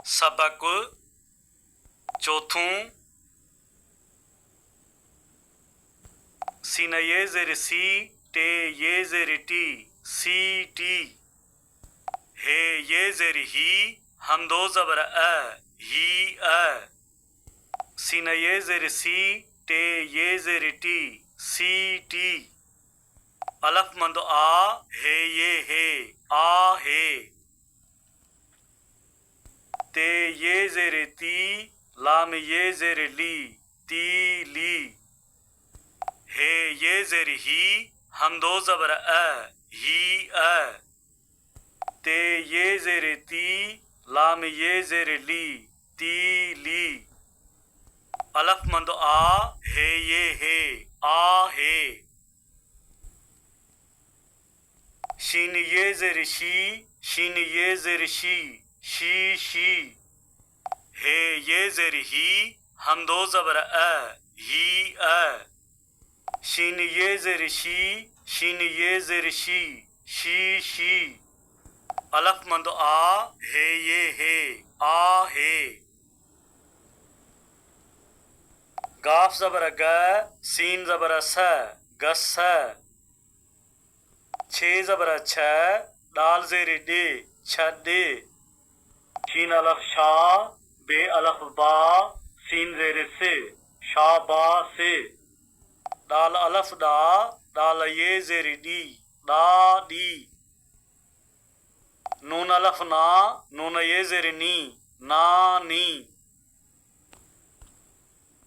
सबक चौथों सीन ये ज़ेर सी टे ये ज़ेर टी सी टी हे ये ज़ेर ही हमदो ज़बर ही सीन ये ज़ेर सी टे ये ज़ेर टी सी टी अलफ मंदो आ हे आ हे ते ये ज़ेर ती लाम ये ज़ेर ली ती ली हे ये ज़ेर ही हमदो ज़बर ही ते ये ज़ेर ती लाम ये ज़ेर ली ती ली अलफ मंदो आ हे आ हे शीन ये ज़ेर शी शीन ये ज़ेर शी शी हे ये ज़ेर ही हमदो ज़बर ही शीन ये ज़ेर शी शीन ये ज़ेर शी अलफ मंदो आ हे आ हे गाफ ज़बर ग सीन ज़बर स गस छे ज़बर छ दाल ज़ेर डे छडे शीन अलफ शा बे अलफ बा सीन ज़ेर से शाबा से दाल अलफ दा दाल ये ज़ेर डी दा डी नून अलफ ना नून ये ज़ेर नी ना नी